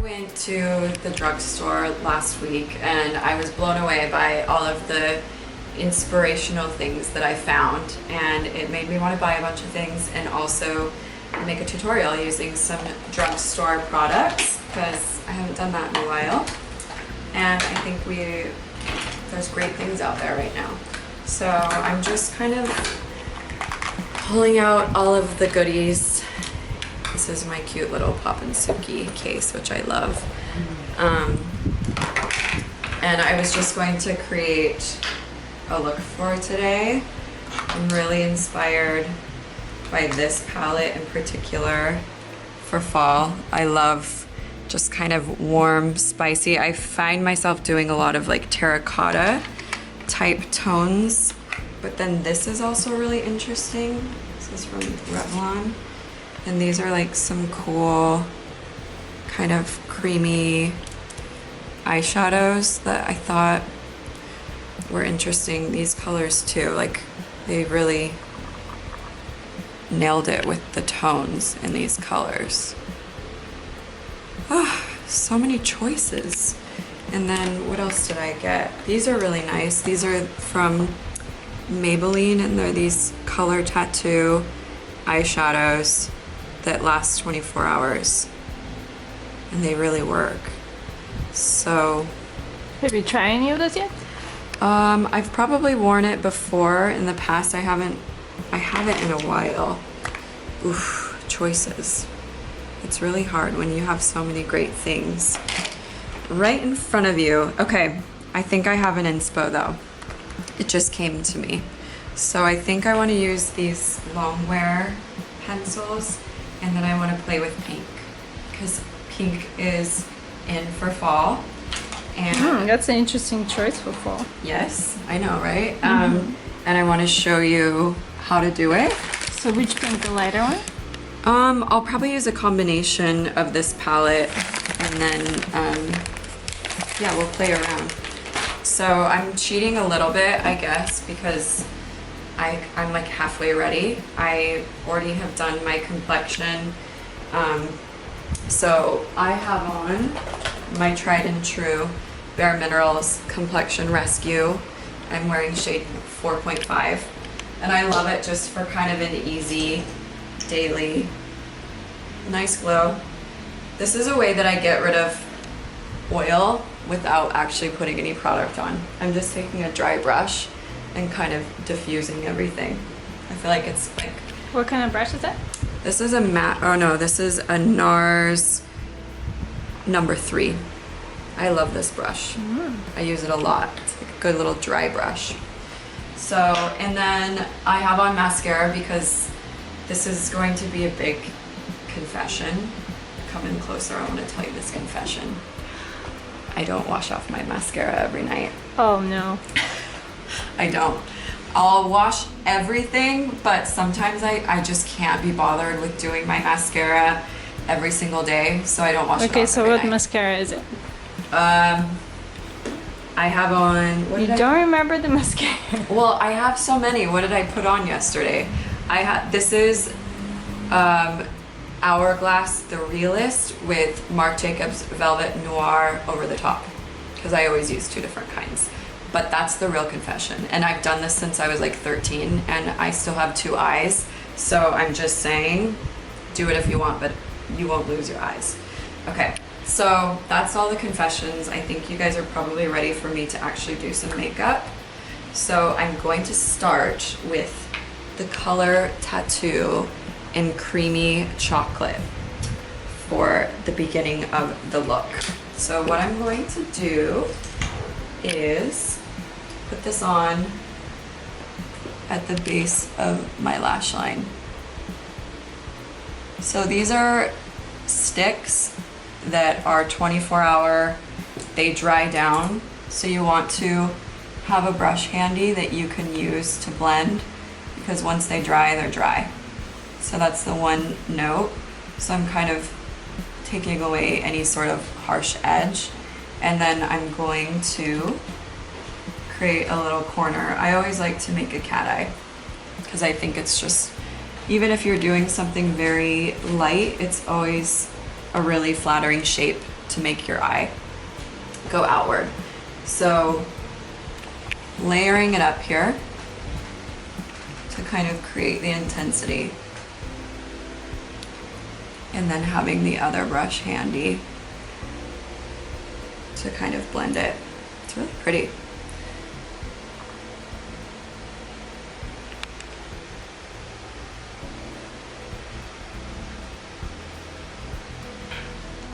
went to the drugstore last week and I was blown away by all of the inspirational things that I found, and it made me want to buy a bunch of things and also make a tutorial using some drugstore products because I haven't done that in a while, and I think there's great things out there right now. So I'm just kind of pulling out all of the goodies. This is my cute little Poppin' Suki case, which I love. And I was just going to create a look for today. I'm really inspired by this palette in particular for fall. I love just kind of warm, spicy. I find myself doing a lot of like terracotta type tones, but then this is also really interesting. This is from Revlon. And these are like some cool kind of creamy eyeshadows that I thought were interesting. These colors too, like they really nailed it with the tones in these colors. Oh, so many choices. And then what else did I get? These are really nice. These are from Maybelline, and they're these color tattoo eyeshadows that last 24 hours, and they really work. So have you tried any of those yet? I've probably worn it before in the past. I haven't in a while. Oof, choices. It's really hard when you have so many great things right in front of you. Okay, I think I have an inspo though. It just came to me. So I think I want to use these long wear pencils, and then I want to play with pink because pink is in for fall. And that's an interesting choice for fall. yes, I know, right? And I want to show you how to do it. So which pink, the lighter one? I'll probably use a combination of this palette, and then yeah, we'll play around. So I'm cheating a little bit, I guess, because I'm like halfway ready. I already have done my complexion. So I have on my tried and true bareMinerals Complexion Rescue. I'm wearing shade 4.5, and I love it just for kind of an easy daily nice glow. This is a way that I get rid of oil without actually putting any product on. I'm just taking a dry brush and kind of diffusing everything. I feel like it's like... What kind of brush is that? This is a matte, oh no, this is a NARS number 3. I love this brush. I use it a lot. It's like a good little dry brush. So, and then I have on mascara because this is going to be a big confession. Come in closer, I want to tell you this confession. I don't wash off my mascara every night. Oh no. I don't. I'll wash everything, but sometimes I just can't be bothered with doing my mascara every single day, so I don't wash it off. Okay, so every what night. mascara is it? I have on... You don't remember the mascara? Well, I have so many. What did I put on yesterday? This is Hourglass The Realist with Marc Jacobs Velvet Noir over the top, because I always use 2 different kinds. But that's the real confession, and I've done this since I was like 13, and I still have 2 eyes, so I'm just saying, do it if you want, but you won't lose your eyes. Okay, so that's all the confessions. I think you guys are probably ready for me to actually do some makeup. So I'm going to start with the color Tattoo in Creamy Chocolate for the beginning of the look. So what I'm going to do is put this on at the base of my lash line. So these are sticks that are 24-hour, they dry down, so you want to have a brush handy that you can use to blend, because once they dry, they're dry. So that's the one note. So I'm kind of taking away any sort of harsh edge, and then I'm going to create a little corner. I always like to make a cat eye because I think it's just, even if you're doing something very light, it's always a really flattering shape to make your eye go outward. So layering it up here to kind of create the intensity. And then having the other brush handy to kind of blend it. It's really pretty.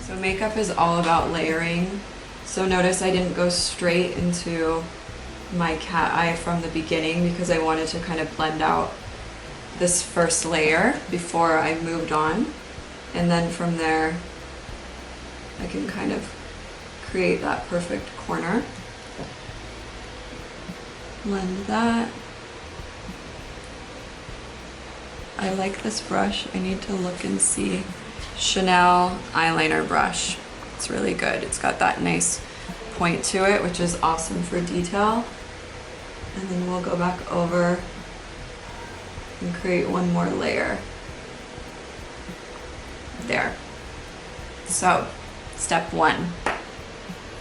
So makeup is all about layering. So notice I didn't go straight into my cat eye from the beginning because I wanted to kind of blend out this first layer before I moved on. And then from there, I can kind of create that perfect corner. Blend that. I like this brush. I need to look and see. Chanel eyeliner brush. It's really good. It's got that nice point to it, which is awesome for detail. And then we'll go back over and create one more layer. There. So, step one,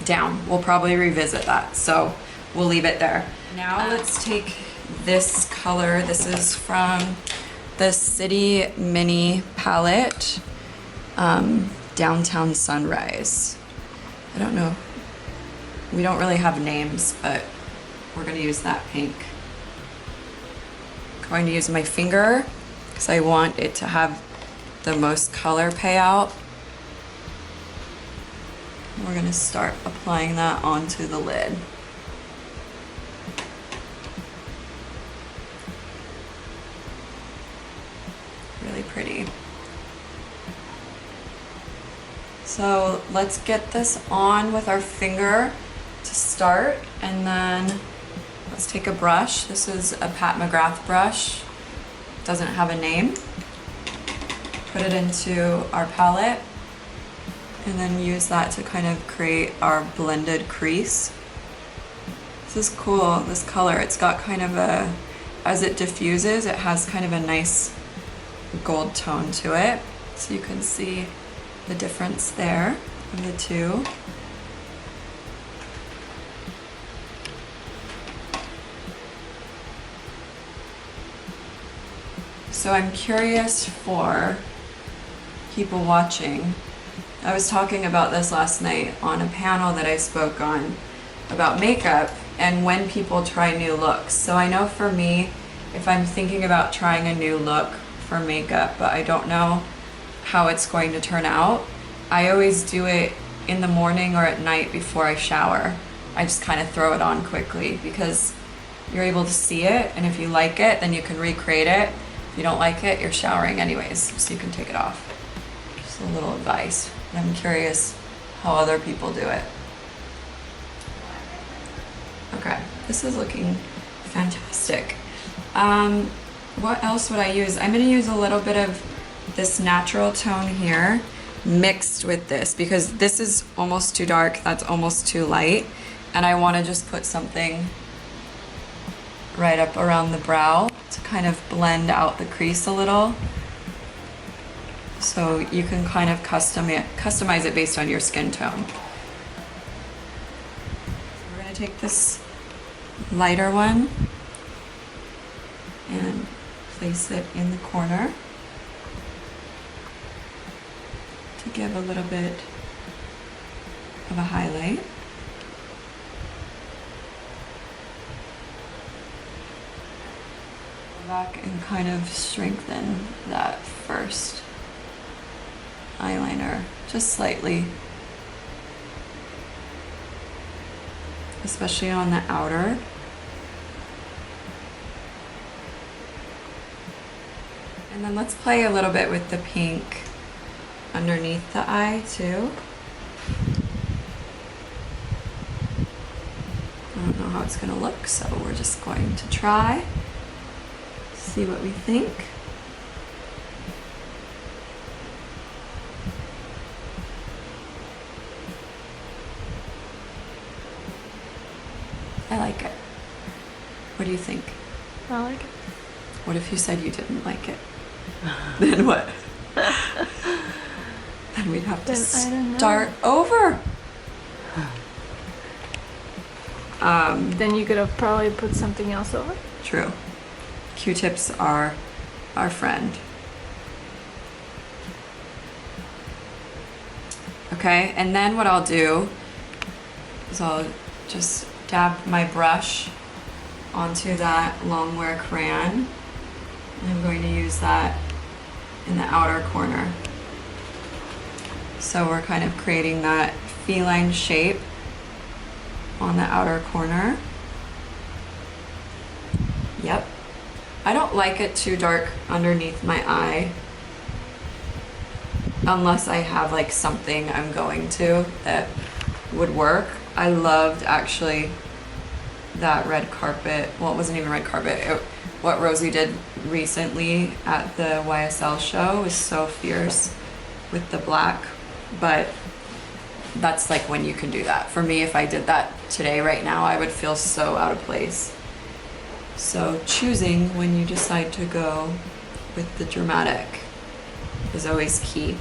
down. We'll probably revisit that, so we'll leave it there. Now let's take this color. This is from the City Mini palette, Downtown Sunrise. I don't know. We don't really have names, but we're gonna use that pink. I'm going to use my finger because I want it to have the most color payout. We're gonna start applying that onto the lid. Really pretty. So let's get this on with our finger to start, and then let's take a brush. This is a Pat McGrath brush. Doesn't have a name. Put it into our palette and then use that to kind of create our blended crease. This is cool, this color. It's got kind of a, as it diffuses, it has kind of a nice gold tone to it. So you can see the difference there of the two. So I'm curious for people watching. I was talking about this last night on a panel that I spoke on about makeup and when people try new looks. So I know for me, if I'm thinking about trying a new look for makeup, but I don't know how it's going to turn out, I always do it in the morning or at night before I shower. I just kind of throw it on quickly because you're able to see it, and if you like it, then you can recreate it. If you don't like it, you're showering anyways, so you can take it off. Just a little advice. I'm curious how other people do it. Okay, this is looking fantastic. What else would I use? I'm gonna use a little bit of this natural tone here mixed with this because this is almost too dark, that's almost too light, and I wanna just put something right up around the brow to kind of blend out the crease a little. So you can kind of customize it based on your skin tone. So we're gonna take this lighter one and place it in the corner to give a little bit of a highlight. Go back and kind of strengthen that first eyeliner just slightly, especially on the outer. And then let's play a little bit with the pink underneath the eye too. I don't know how it's gonna look, so we're just going to try, see what we think. I like it. What do you think? I like it. What if you said you didn't like it? Then what? Then then we'd have to Then I don't know. start over. Then you could have probably put something else over. True. Q-tips are our friend. Okay, and then what I'll do is I'll just dab my brush onto that longwear crayon. And I'm going to use that in the outer corner. So we're kind of creating that feline shape on the outer corner. Yep. I don't like it too dark underneath my eye unless I have like something I'm going to that would work. I loved actually that red carpet. Well, it wasn't even red carpet. What Rosie did recently at the YSL show was so fierce with the black, but that's like when you can do that. For me, if I did that today, right now, I would feel so out of place. So choosing when you decide to go with the dramatic is always key.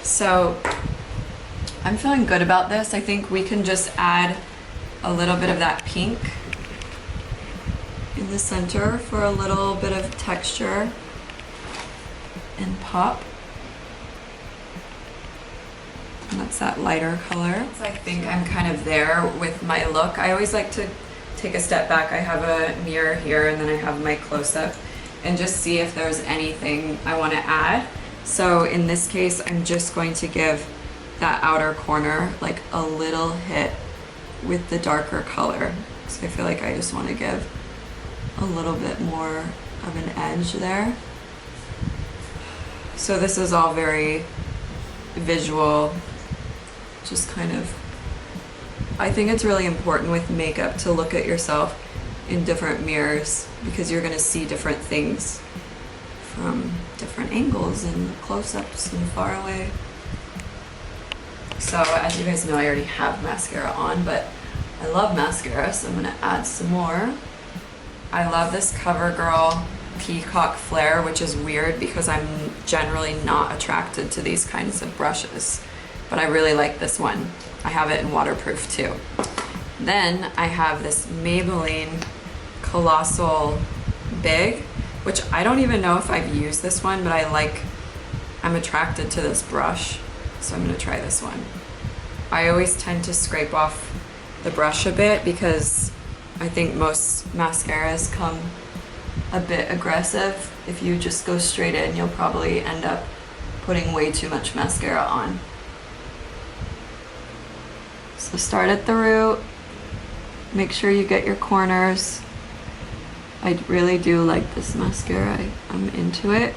So I'm feeling good about this. I think we can just add a little bit of that pink in the center for a little bit of texture and pop. And that's that lighter color. So I think I'm kind of there with my look. I always like to take a step back. I have a mirror here and then I have my close-up and just see if there's anything I want to add. So in this case, I'm just going to give that outer corner like a little hit with the darker color. So I feel like I just want to give a little bit more of an edge there. So this is all very visual, just kind of, I think it's really important with makeup to look at yourself in different mirrors because you're gonna see different things from different angles and close-ups and far away. So as you guys know, I already have mascara on, but I love mascara, so I'm gonna add some more. I love this CoverGirl Peacock Flare, which is weird because I'm generally not attracted to these kinds of brushes, but I really like this one. I have it in waterproof too. Then I have this Maybelline Colossal Bag, which I don't even know if I've used this one, but I'm attracted to this brush, so I'm gonna try this one. I always tend to scrape off the brush a bit because I think most mascaras come a bit aggressive. If you just go straight in, you'll probably end up putting way too much mascara on. So start at the root, make sure you get your corners. I really do like this mascara, I'm into it.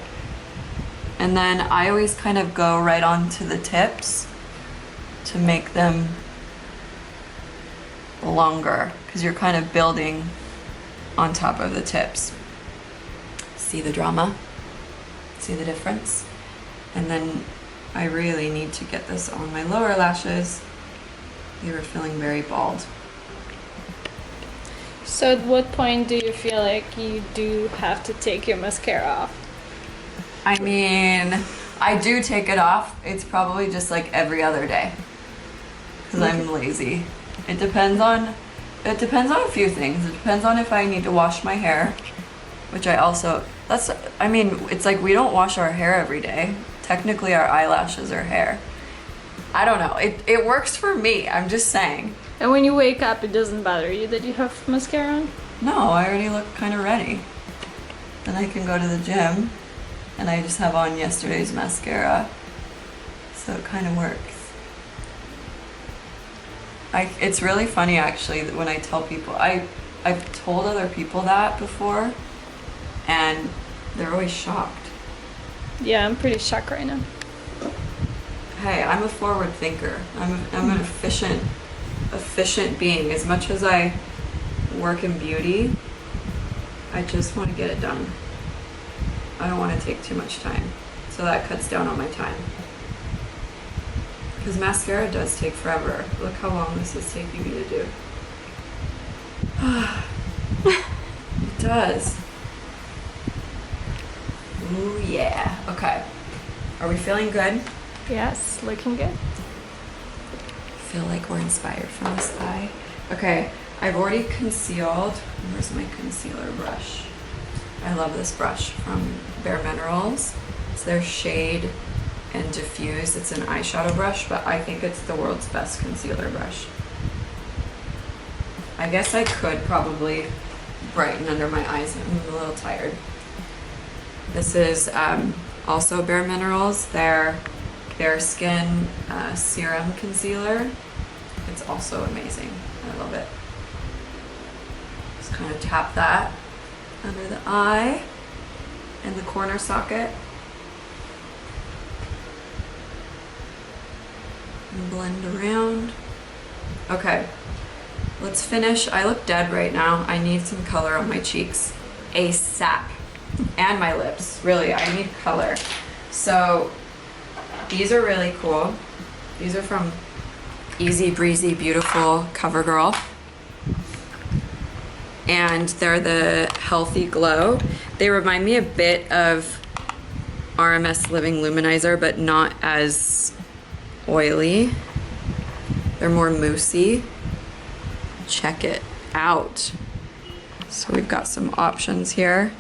And then I always kind of go right on to the tips to make them longer because you're kind of building on top of the tips. See the drama? See the difference? And then I really need to get this on my lower lashes. They were feeling very bald. So at what point do you feel like you do have to take your mascara off? I mean, I do take it off. It's probably just like every other day because I'm lazy. It depends on a few things. It depends on if I need to wash my hair, which I mean, it's like we don't wash our hair every day. Technically our eyelashes are hair. I don't know. It works for me. I'm just saying. And when you wake up, it doesn't bother you that you have mascara on? No, I already look kind of ready. Then I can go to the gym and I just have on yesterday's mascara. So it kind of works. It's really funny actually that when I tell people, I've told other people that before and they're always shocked. Yeah, I'm pretty shocked right now. Hey, I'm a forward thinker. I'm an efficient being. As much as I work in beauty, I just want to get it done. I don't want to take too much time. So that cuts down on my time. Because mascara does take forever. Look how long this is taking me to do. It does. Ooh, yeah. Okay. Are we feeling good? Yes, looking good. I feel like we're inspired from this eye. Okay, I've already concealed. Where's my concealer brush? I love this brush from bareMinerals. It's their Shade and Diffuse. It's an eyeshadow brush, but I think it's the world's best concealer brush. I guess I could probably brighten under my eyes. I'm a little tired. This is also bareMinerals, their Bare Skin Serum Concealer. It's also amazing. I love it. Just kind of tap that under the eye and the corner socket. And blend around. Okay, let's finish. I look dead right now. I need some color on my cheeks ASAP. And my lips, really, I need color. So these are really cool. These are from Easy Breezy Beautiful CoverGirl. And they're the Healthy Glow. They remind me a bit of RMS Living Luminizer, but not as oily. They're more moussey. Check it out. So we've got some options here.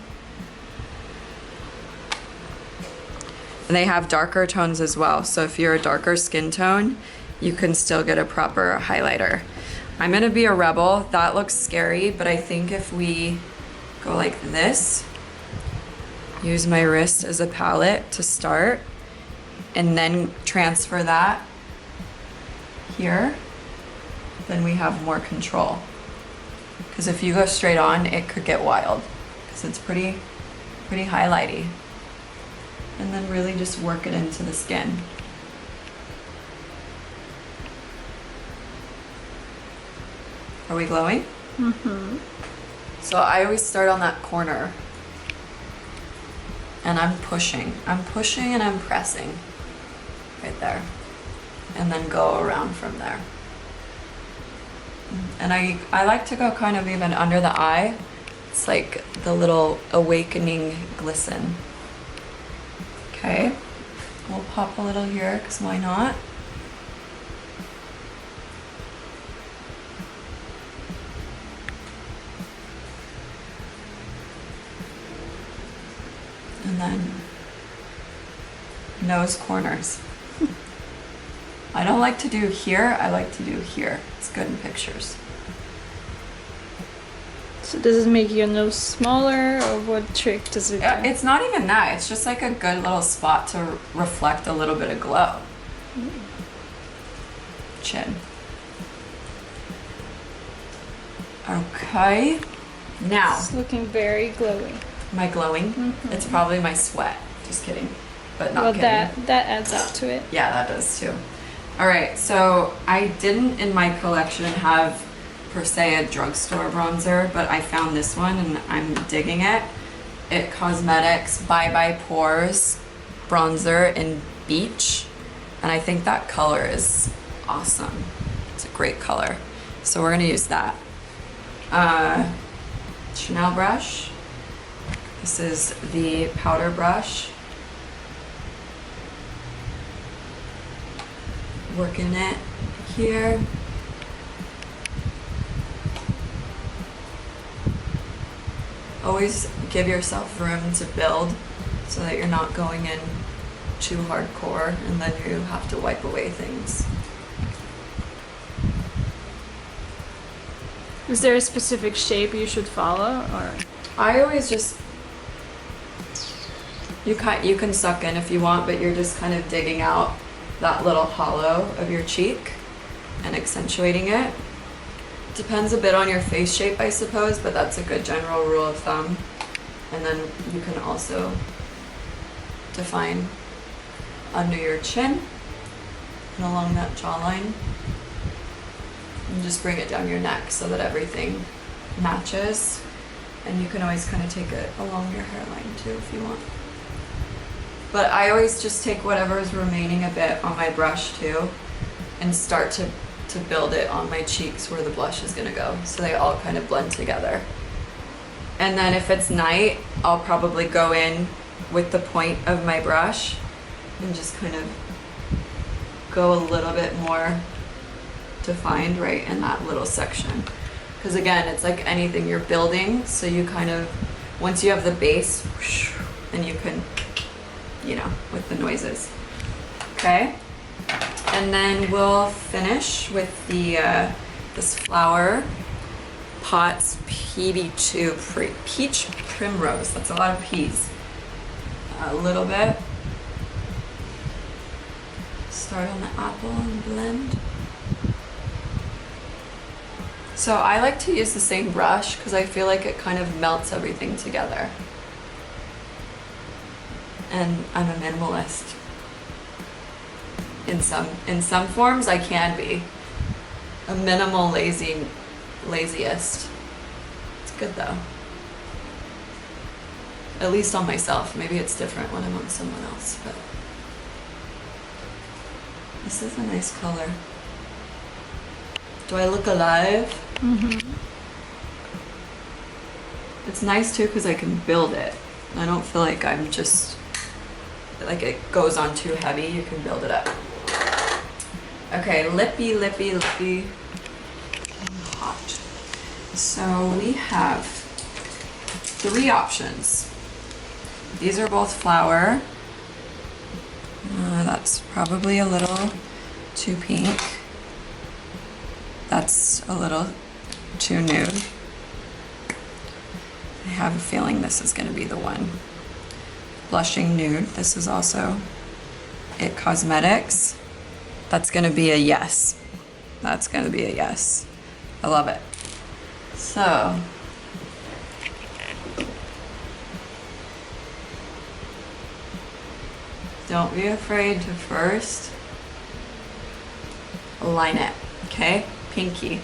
And they have darker tones as well. So if you're a darker skin tone, you can still get a proper highlighter. I'm gonna be a rebel. That looks scary, but I think if we go like this, use my wrist as a palette to start, and then transfer that here, then we have more control. Because if you go straight on, it could get wild, because it's pretty highlighty. And then really just work it into the skin. Are we glowing? Mm-hmm. So I always start on that corner. And I'm pushing. I'm pushing and I'm pressing. Right there. And then go around from there. And I like to go kind of even under the eye. It's like the little awakening glisten. Okay, we'll pop a little here, because why not? And then nose corners. I don't like to do here, I like to do here. It's good in pictures. So does it make your nose smaller, or what trick does it do? It's not even that. It's just like a good little spot to reflect a little bit of glow. Chin. Okay. Now. It's looking very glowy. Am I glowing? Mm-hmm. It's probably my sweat. Just kidding. But not kidding. Well, that adds up to it. Yeah, that does too. All right. So I didn't in my collection have per se a drugstore bronzer, but I found this one and I'm digging it. It Cosmetics Bye Bye Pores bronzer in Beach, and I think that color is awesome. It's a great color, so we're gonna use that. Chanel brush. This is the powder brush. Working it here. Always give yourself room to build so that you're not going in too hardcore and then you have to wipe away things. Is there a specific shape you should follow, or? I always just, you can suck in if you want, but you're just kind of digging out that little hollow of your cheek and accentuating it. Depends a bit on your face shape, I suppose, but that's a good general rule of thumb. And then you can also define under your chin and along that jawline. And just bring it down your neck so that everything matches. And you can always kind of take it along your hairline too if you want. But I always just take whatever is remaining a bit on my brush too and start to build it on my cheeks where the blush is gonna go, so they all kind of blend together. And then if it's night, I'll probably go in with the point of my brush and just kind of go a little bit more defined right in that little section. Because again, it's like anything you're building, so you kind of, once you have the base, whoosh, and you can, you know, with the noises. Okay? And then we'll finish with the this Flower Pots PB2 Peach Primrose. That's a lot of P's. A little bit. Start on the apple and blend. So I like to use the same brush because I feel like it kind of melts everything together. And I'm a minimalist. In some forms I can be. A minimal laziest. It's good though. At least on myself. Maybe it's different when I'm on someone else, but this is a nice color. Do I look alive? Mm-hmm. It's nice too because I can build it. I don't feel like I'm just, like it goes on too heavy. You can build it up. Okay, lippy, hot. So we have 3 options. These are both flower. That's probably a little too pink. That's a little too nude. I have a feeling this is going to be the one. Blushing nude. This is also It Cosmetics. That's going to be a yes. That's going to be a yes. I love it. So, don't be afraid to first line it, okay? Pinky.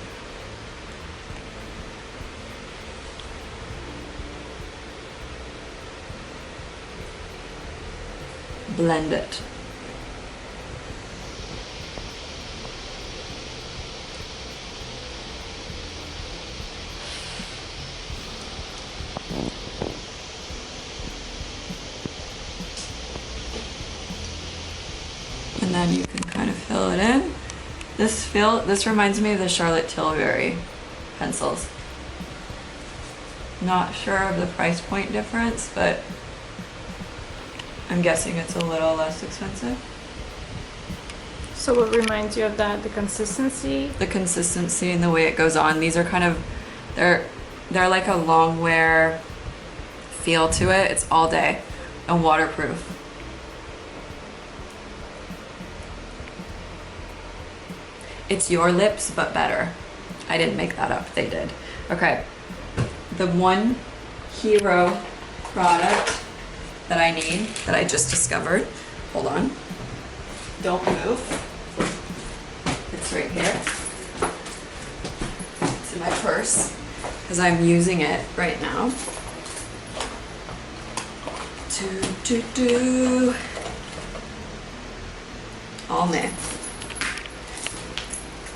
Blend it. And then you can kind of fill it in. This reminds me of the Charlotte Tilbury pencils. Not sure of the price point difference, but I'm guessing it's a little less expensive. So what reminds you of that? The consistency? The consistency and the way it goes on. These are kind of, they're like a long wear feel to it. It's all day and waterproof. It's your lips, but better. I didn't make that up, they did. Okay, the one hero product that I need, that I just discovered. Hold on. Don't move. It's right here. It's in my purse, because I'm using it right now. ALMAY.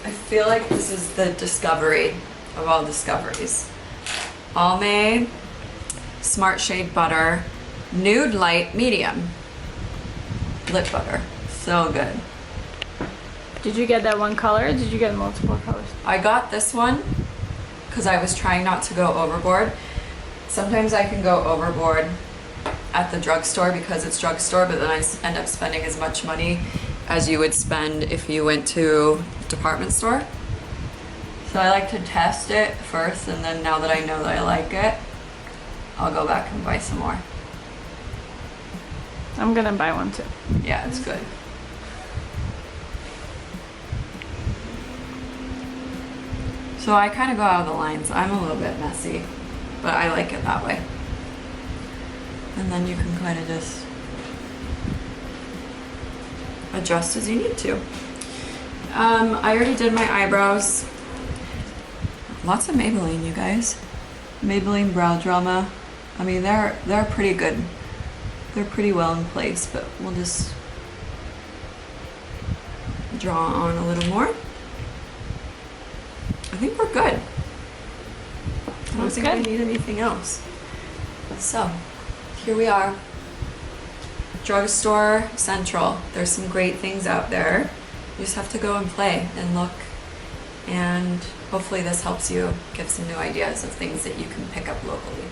I feel like this is the discovery of all discoveries. ALMAY Smart Shade Butter Nude Light Medium Lip Butter. So good. Did you get that one color or did you get multiple colors? I got this one because I was trying not to go overboard. Sometimes I can go overboard at the drugstore because it's drugstore, but then I end up spending as much money as you would spend if you went to a department store. So I like to test it first, and then now that I know that I like it, I'll go back and buy some more. I'm gonna buy one too. Yeah, it's good. So I kind of go out of the lines. I'm a little bit messy, but I like it that way. And then you can kind of just adjust as you need to. I already did my eyebrows. Lots of Maybelline, you guys. Maybelline Brow Drama. I mean, they're pretty good. They're pretty well in place, but we'll just draw on a little more. I think we're good. I don't think I need anything else. So, here we are. Drugstore Central. There's some great things out there. you just have to go and play and look, and hopefully this helps you give some new ideas of things that you can pick up locally.